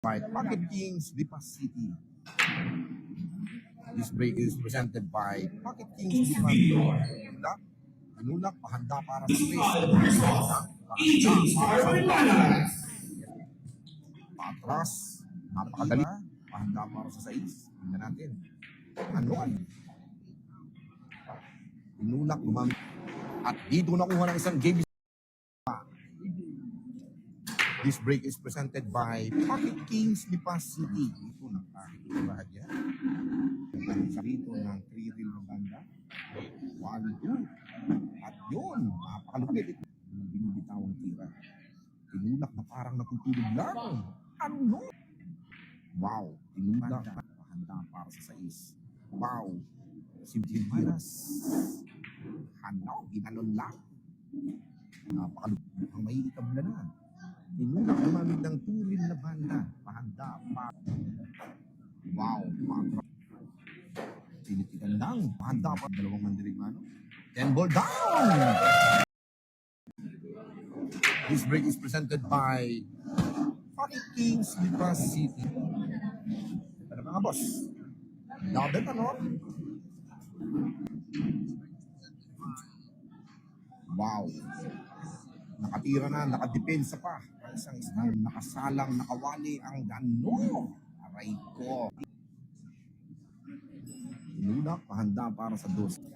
by Pocket Kings, Lipa City. This break is presented by Pocket Kings, Lipa City. Tinulak, pahanda para sa race. Patras, napakadali. Pahanda para sa 6. Tingnan natin. Ano? Tinulak, gumamit. At dito nakuha ng isang JB. This break is presented by Pocket Kings, Lipa City. Ito nakakita bahagya. Sa dito ng 3-reel ng banda. 1, 2. At yun, napakalupit ito. Binibitawang tira. Tinulak na parang natutulog lang. Ano? Wow, tinulak. Handa para sa 6. Wow. Si Jimenez. Ano? Ginanon lang. Napakalupit. Ang may itabla na. Tinulak gumamit ng 2-reel na banda. Pahanda pa. Wow. Tinitigan lang. Pahanda pa. Dalawang mandirigmano. 10 ball down! This break is presented by Pocket Kings, Lipa City. Ano mga boss? Double ano? Wow. Nakatira na, nakadepensa pa. Isang nakasalang, nakawali ang gano. Aray ko. Tinulak, pahanda para sa 2.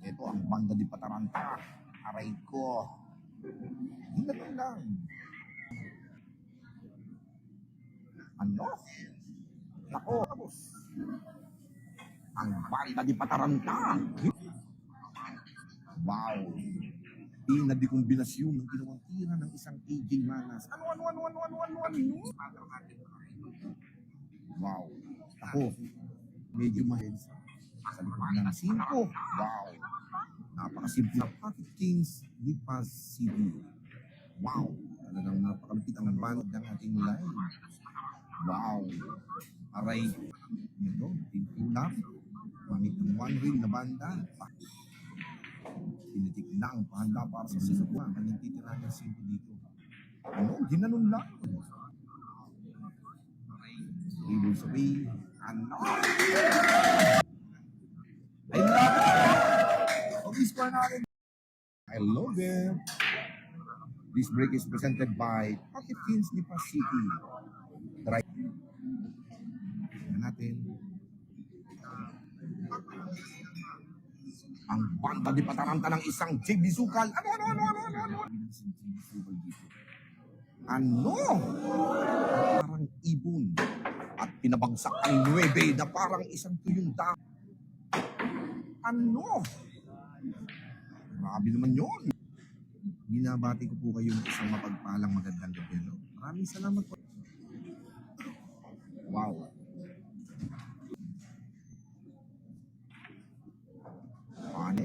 Ito ang banda di Pataranta. Aray ko. Hindi lang. Ano? Nako. Ang banda di Pataranta. Wow. Ina di kombinasyon ng ginawang tira ng isang AJ Manas. Ano? Wow. Ako, medyo mahens. Sa likod ng 5. Wow. Napakasimple na Pocket Kings, Lipa City. Wow. Talagang napakalupit ang band ng ating line. Wow. Aray. Ito, tinulak. Gamit ng 1-reel na banda. Pinitik lang, pahanda para sa sisukuan. Kanyang titira ng 5 dito. Ano? Ginanon lang. Ibig sabihin, ano? I love it! Okay, natin. I love it. This break is presented by Pocket Kings, Lipa City. Try. Natin. Ang banda di Pataranta ng isang JB Sukal. Ano? Parang ibon. At pinabagsak ang 9 na parang isang tuyong dam. Ano? Grabe naman yun. Binabati ko po kayo ng isang mapagpalang magandang gabi. Maraming salamat po. Wow. Ano?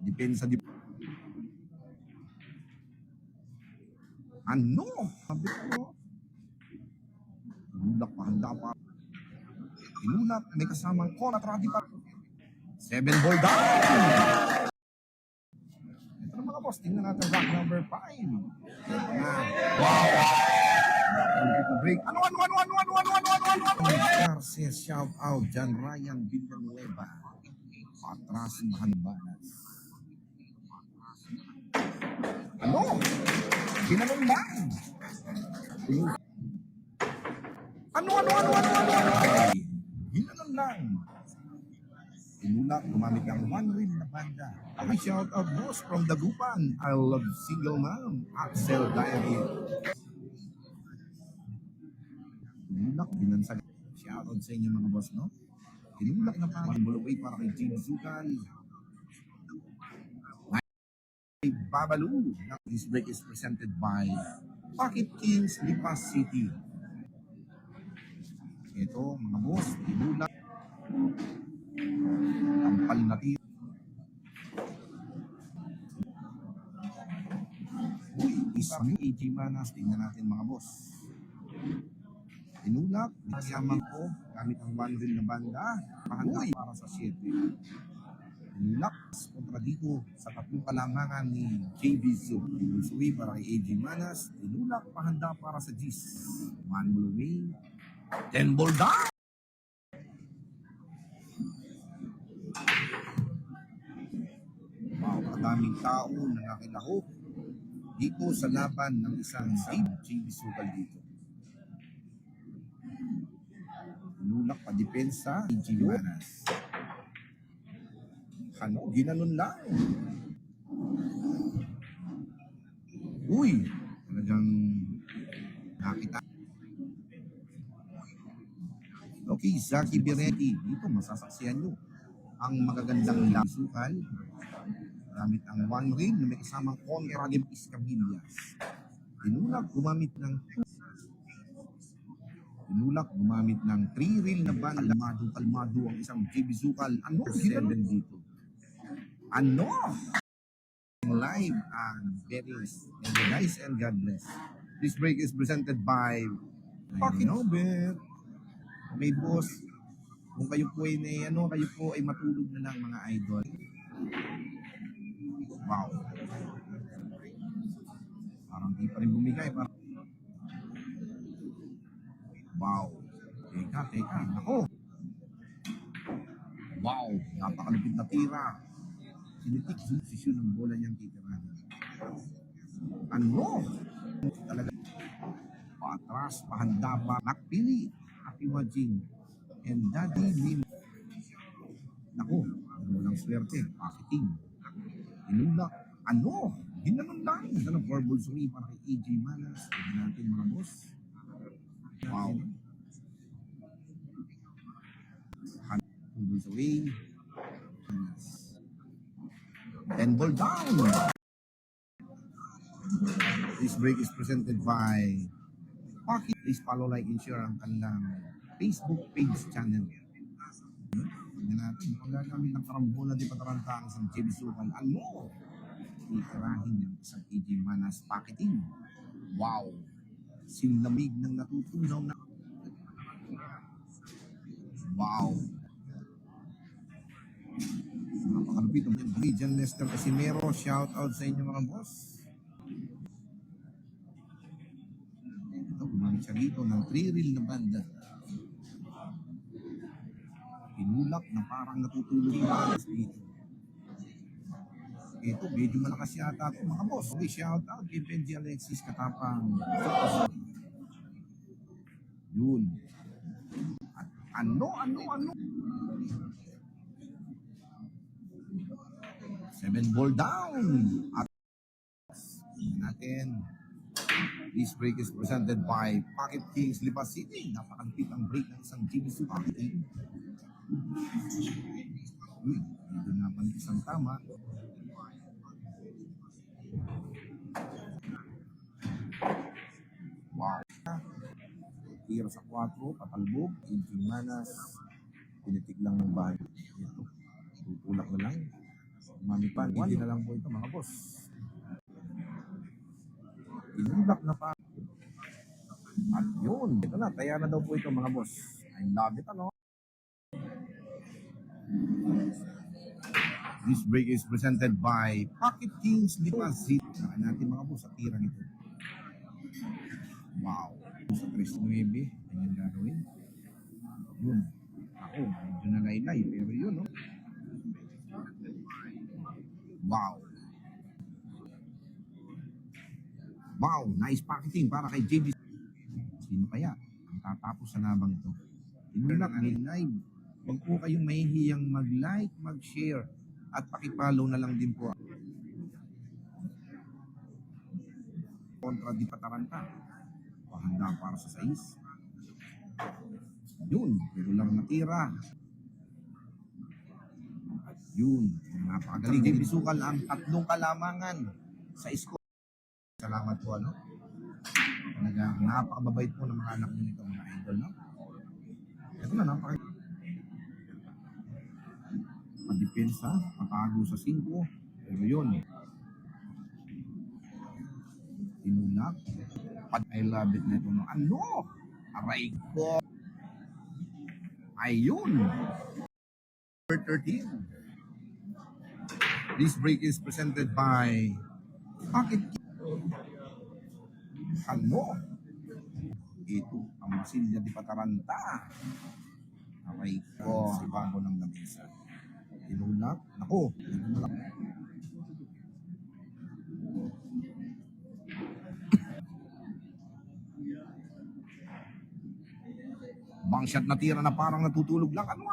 Depensa di... Ano? Sabi ko. Inulak, pahanda pa. Inulak, may kasamang konatradi pa. 7 ball down! Ito na mga boss, tingnan natin rock number 5. Wow! Break. Ano? Garcia, shout out. Jan Ryan Villanueva. Patras Mahanbanas. Ano? Ginanong lang. Ano? Ginanong lang. Tinulak, gumamit ang 1-reel na banda. Ay, shout out boss from Dagupan. I love single mom. Axel Diary. Tinulak, binansag. Shout out sa inyo mga boss, no? Tinulak na parang bulaway para kay James Zucal. Babalu. This break is presented by Pocket Kings, Lipa City. Ito, mga boss, tinulak. Tampal na tira. Isang AJ Manas. Tingnan natin mga boss. Tinulak, nasamang ko gamit ang 1-reel na banda. Pahanda para sa 7. Lakas kontra dito sa tatlong kalamangan ni JB Zoo. Inusuwi para kay AJ Manas. Tinulak pahanda para sa G's. One ball away. 10 ball down. Wow, kadaming tao na nakilahok dito sa laban ng isang JB Sugal dito. Tinulak pa depensa AJ Manas. Ano, ginanon lang. Uy, talagang nakita. Okay, Zaki Beretti, dito masasaksihan nyo ang magagandang lasukal. Gamit ang one reel na may kasamang Conradim Iscabillas. Tinulak gumamit ng 3 reel na ban. Kalmado ang isang JB Zukal. Ano? 7 dito. Ano? Live and very nice and God bless. This break is presented by Pakinobet. May boss, kung kayo po ay kayo po ay matulog na lang mga idol. Wow. Parang di pa rin bumigay. Wow. Teka. Nako. Wow. Napakalupit na tira. Sinitik yung posisyon ng bola niyang titirahan. Ano? Talaga. Patras, pahanda pa. Nakpili. Happy watching. And Daddy Lim. Naku, walang swerte. Pakiting. Inulak. Ano? Ginanon lang. Ganang 4 balls away para kay AJ Manas. Tignan natin mga boss. Wow. 2 balls away. 10 ball down. This break is presented by Pocket. Please follow, like, and share ang kanilang Facebook page channel. Tignan natin. Kung gagamit ng karambola di pataranta ang isang JB Sukan. Ano? Itirahin ng isang AJ Manas packeting. Wow. Sinlamig ng natutunaw na. Wow. Napakalupit ang Region Lester Casimero. Shout out sa inyo mga boss. Ito, gumamit siya dito ng 3 reel na banda. Tinulak na parang natutulog na dito. Ito, medyo malakas yata ito mga boss. Okay, shout out kay Benji Alexis Katapang. Yun. At ano? 7 ball down. At natin. This break is presented by Pocket Kings Lipas City. Napakalupit ang break ng isang GBC Pocket King. Uy, hindi naman isang tama. Wow. Tira sa 4, patalbog. AJ Manas. Pinitik lang ng bahay. Ito. Tutulak na lang. Mamipan, hindi na lang po ito mga boss. Inulak na pa. At yun, ito na, taya na daw po ito mga boss. I love it, ano? This break is presented by Pocket Kings Lipas City. Saka natin mga boss, sa tirang ito. Wow. Sa 3-9, ganyan gagawin. Yun. Ako, medyo nalaylay, pero yun, no? Wow. Wow, nice packeting para kay JB. Sino kaya ang tatapos sa labang ito? Inulak, may live. Huwag po kayong mahihiyang mag-like, mag-share, at pakipollow na lang din po. Kontra di pataranta. Pahanda para sa 6. Yun, pero lang natira. Yun, napakagaling. JB Sukal ang 3 kalamangan sa score. Salamat po, ano? Napakababait po ng mga anak nito, mga idol, no? Ito na, madepensa, matago sa 5. Pero yun, tinulak. I love it na ito, no? Ano? Aray ko. Ayun. Number 13. This break is presented by Pocket Ano? Ito, ang Masilya di Pataranta. Okay ko, sa bago ng lamesa. Tinulak. Ako, tinulak. Bang shot na tira na parang natutulog lang. Ano.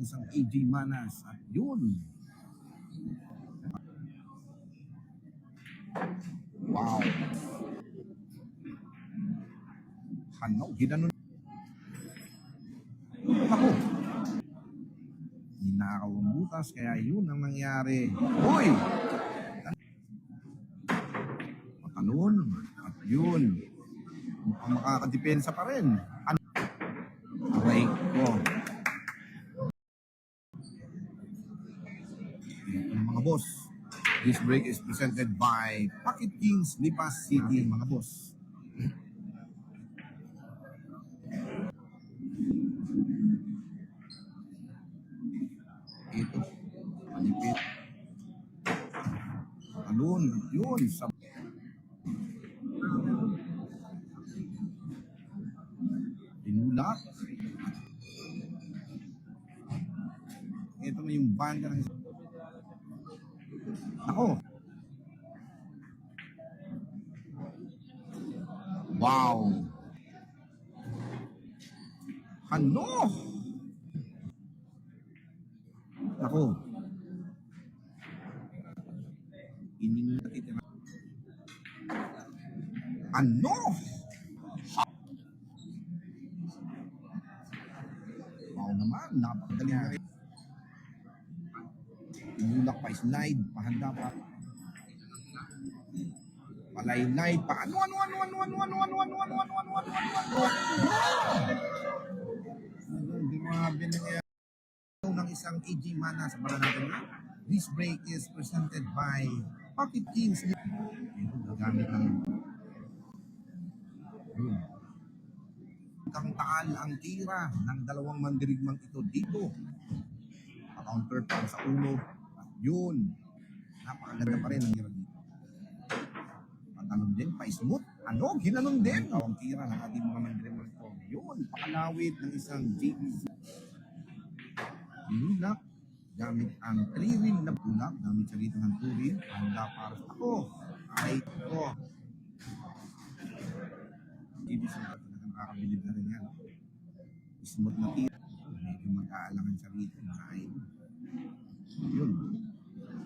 Isang AJ Manas. At yun. Wow. Ano, ginanon. Ako. Ninakaw ang butas, kaya yun ang nangyari. Hoy! Matalon. At yun. Mukhang makakadepensa pa rin. Ano? Aray ko. Yung mga boss. This break is presented by Pocket Kings Lipas City, mga boss. Ito. Palipit. Alon. Yun. Tinulak. Ito na yung banda ng... Ako. Wow. Ano? Ako. Ininatitira. Ano? Wow naman. Napakagaling na rin. Tinulak pa, slide, pahanda pa. Palaylay pa. Ano. Grabe na kaya ng isang AJ Mana sa para natin. This break is presented by Pocket Kings. Gamit ng kang taal ang tira ng dalawang mandirigmang ito dito. Counter pa sa ulo. At yun. Napakaganda pa rin ang tira dito. Patalon din, pa-smooth. Ano? Ginanon din. Ang tira ng ating mga mandirigmang ito. Yun. Pakalawit ng isang JBC. Nilak. Gamit ang 3-ring na bulak. Gamit siya dito ng 2-ring. Handa para sa ako. Ay ko. JBC na talagang kakabilib na rin yan. Smooth na tira. Medyo mag-aalangan siya rito. Yun.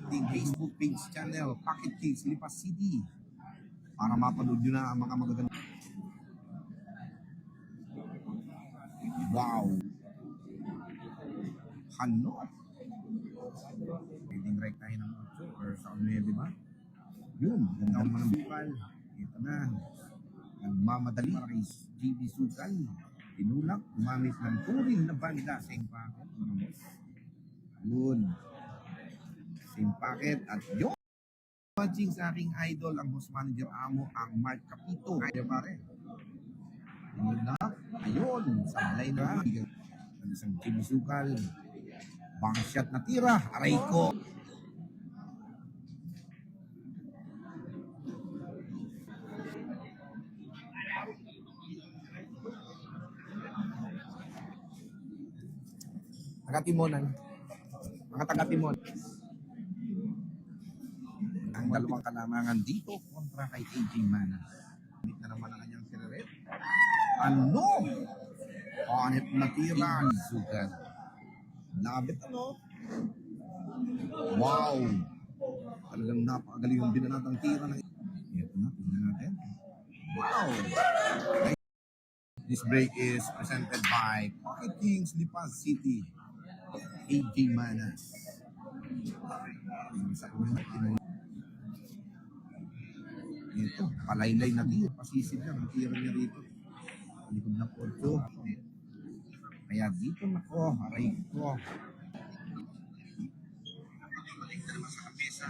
Ating Facebook page channel, Pocket Kings Lipas City. Para mapanood nyo na ang mga magaganda. Wow. Ano? Pwedeng rektahin ng 8 or sa 9, ba? Yun. Ganda ko naman ng bukal. Ito na. Nagmamadali para kay JB Sukan. Tinulak. Gumamit ng turing na banda sa impact. Yun. Same packet at yun. Watching sa aking idol, ang boss manager amo, ang Mark Capito. Kaya pare. Tinulak. Ayun. Sablay na. Ang isang JB Sukal. Bang shot na tira. Aray ko. Taga-Timonan. Mga taga-Timon. Ang dalawang kalamangan dito kontra kay AJ Mana. Hindi na naman ang kanyang kineret. Ano? Panit na tira. Sugan. Labit ano? Wow! Talagang napakagaling yung binanatang tira ng... Ito na, tingnan natin. Wow! This break is presented by Pocket Kings Lipas City. AJ Manas. Sa una, ito, palaylay na tira. Pasisid niya, ang tira niya rito. Likod na po ito. Kaya dito na ko, aray ko. Ito naman sa kapesa.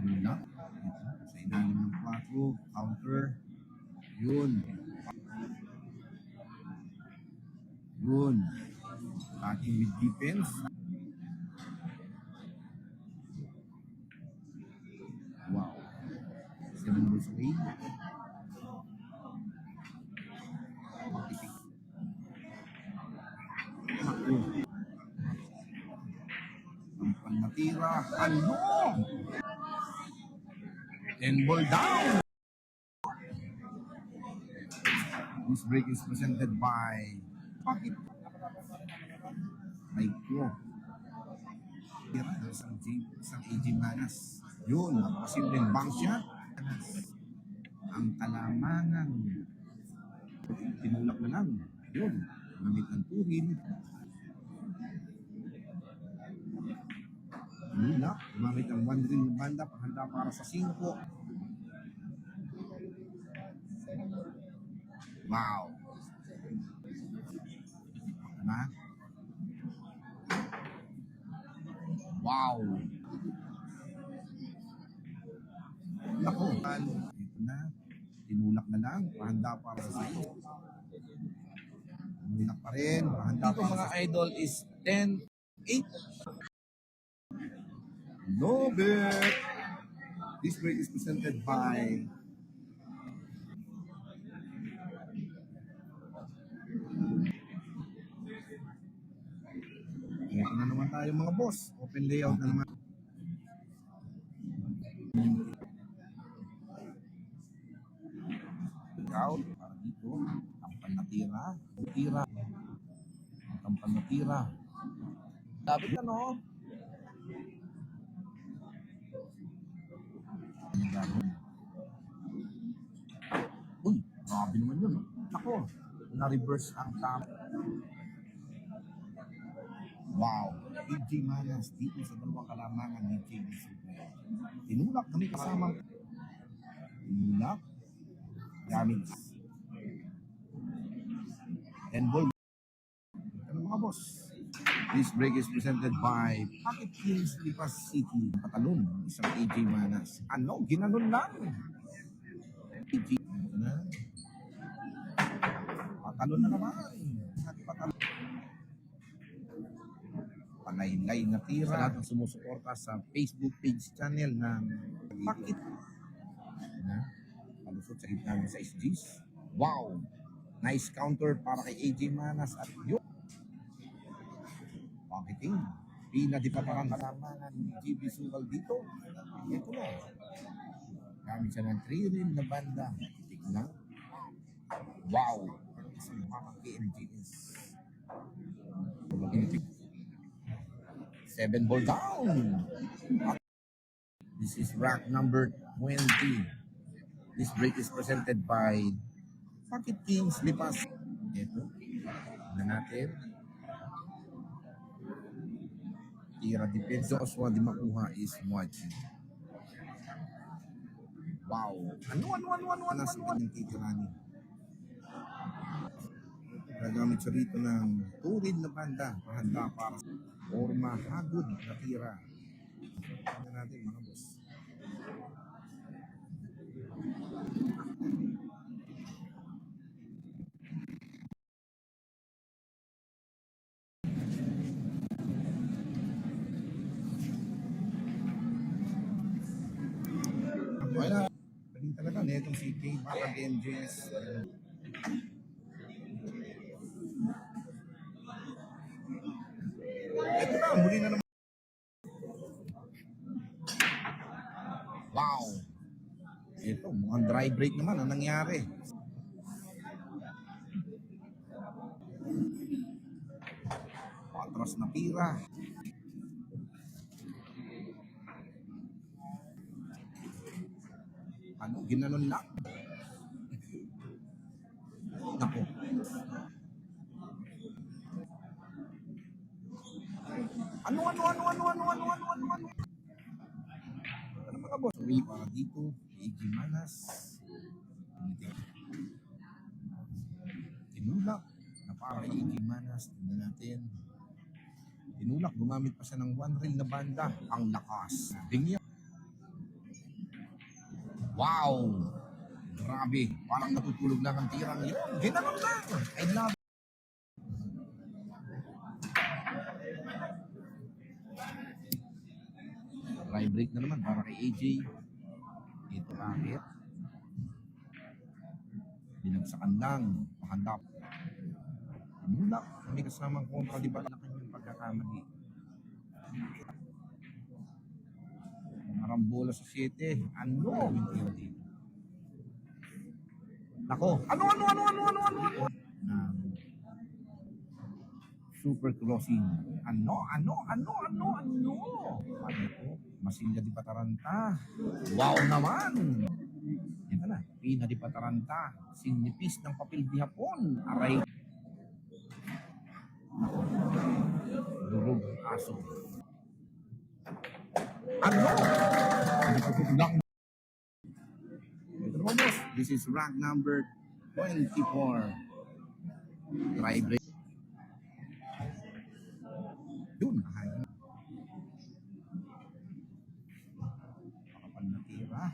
Mula. Sa ilalim ng 4. Counter. Yun. Yun. in with defense. Wow. 7 balls away. Naku. Ang panatira. Ano? 10 ball down. This break is presented by Pocket. May ko. Isang AJ Manas. Yun, posibleng bank shot. Ang kalamangan. Tinulak na lang. Yun, gamit ng turin. Tinulak, gamit ang 1 ring na banda, pahanda para sa 5. Wow. Ano? Wow. Naku, ito na. Tinulak na lang, pahanda para sa 5. Tinulak pa rin, pahanda para sa 5. Mga idol is 10-8. No bet. This break is presented by ito na naman tayo mga boss. Open layout na naman. Out para dito. Tampan na tira. Tira. Tampan na tira. Dapat ka no? Uy, grabe naman yun. Ako, na-reverse ang tama. Wow, AJ Manas dito sa dalawang kalamangan ni JB Super. Tinulak kami kasama. Tinulak. Gamit. And ball. Ano mga boss? This break is presented by Pocket Kings Lipas City. Patalon, isang AJ Manas. Ano? Ginanon lang. AJ na. Patalon na naman. Patalon. Panaylay na tira. Sa lahat ng sumusuporta sa Facebook page channel ng Pocket. Palusot sa gitna ng 6 Gs. Wow! Nice counter para kay AJ Manas at yun. Pocketing. Pinadipataran kalamangan ni JB Sugal dito. Ito na. Gamit siya ng 3 rin na banda. Tignan. Wow! Isang mga KMGS. 7 ball down. This is rack number 20. This break is presented by Pocket Kings Lipas. Ito. Na natin. Tira depensa Oswa di makuha is watching. Wow. Ano? Nasa kanyang titirani. Gagamit siya rito ng turin na banda. Pahanda para sa forma hagod na tira. Tingnan natin mga boss. Wala. Galing talaga na itong si King Batang MJS. Ito na, muli na naman. Wow! Ito, mukhang dry break naman ang nangyari. Patras na tira. Ano, ginanon lang. Naku. Ano? Ano mga boss? Uwi para dito. AJ Manas. Tinulak na para AJ Manas. Tingnan natin. Tinulak, gumamit pa siya ng 1 reel na banda. Ang lakas. Tingnan. Wow! Grabe. Parang natutulog lang ang tirang yun. Ginanon lang. I love it. Try break na naman para kay AJ. Ito bakit? Binagsakan lang. Pahandap. Mula. May kasamang kontra. Di ba na kanyang pagkakamali? Marambola sa 7. Ano? Hindi. Nako. Ano? Super crossing. Ano? Masilya di Pataranta. Wow naman! Ito na. Pina di Pataranta. Sinipis ng papel di Hapon. Aray. Durog aso. Ano? Ito naman boss. This is rank number 24. Try break. Yun. Makapal na tira.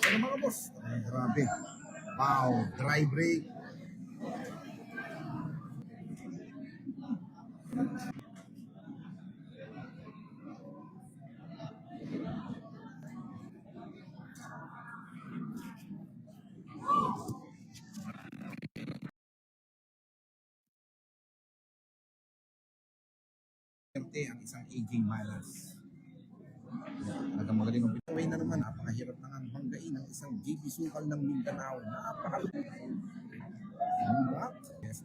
Ano mga boss? Ay, grabe. Wow. Dry break. Ang isang AJ Malas. Talagang magaling ang Bitcoin na naman. Napakahirap na ang banggain ng isang JB Sukal ng Mindanao. Napakahirap. Yes.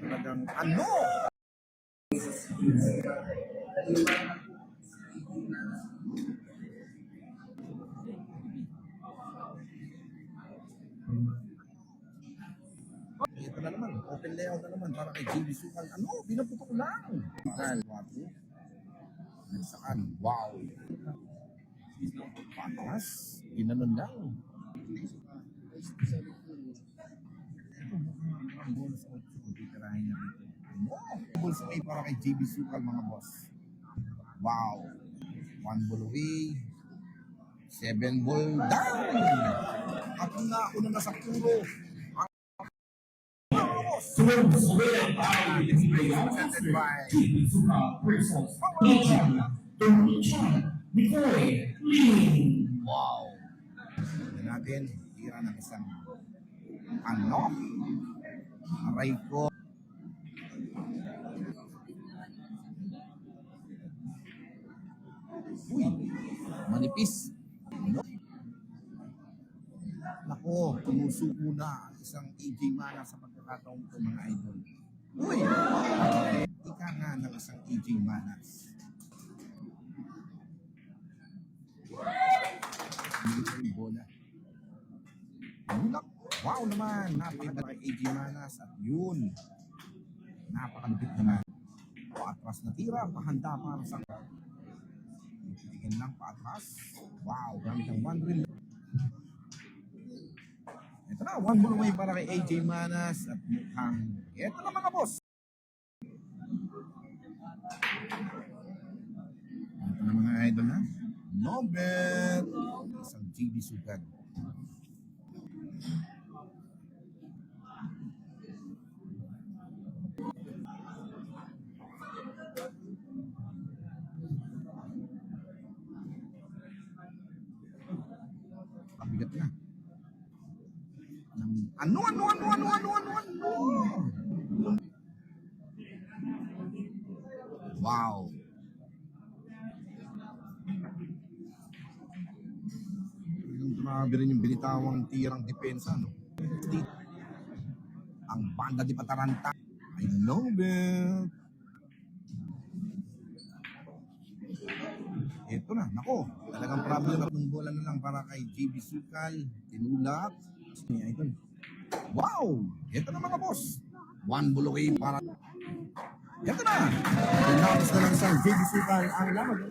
Talagang ano? Ito na naman, open layout na naman para kay JB Sukal. Ano? Pinaputok lang. Mahal, wapo. Nagsaan. Wow. Patas. Ginanon lang. Ang bonus out sa titirahin na dito. Bonus away para kay JB Sukal mga boss. Wow. 1 ball away. 7 ball down. At nauna na sa puro. Presented by wow. Tignan natin, tira ng isang ano? Aray ko. Uy, manipis. Ano? Nako, tumusuko na isang AJ Mana sa pagkakataong ito mga idol. Uy! Ika nga ng isang AJ Manas. Bola. Bulak. Wow naman! Napakaganda kay AJ Manas at yun. Napakalupit naman. Paatras na tira, pahanda para sa titigin lang paatras. Wow, gamit ang 1 reel. Ito na, 1 ball away para kay AJ Manas at mukhang ito na mga boss. Ito na mga idol na. Nobel! Isang JB Sukal. Kabigat na. Ano? Wow. Yung grabe rin yung binitawang tirang depensa, no? Ang banda di Pataranta. I love it. Ito na, nako. Talagang problem ng bola na lang para kay JB Sukal. Tinulak. Wow! Ito na mga boss. 1 ball away para... Ito na! Tinapos na lang isang JB Sukal ang lamang.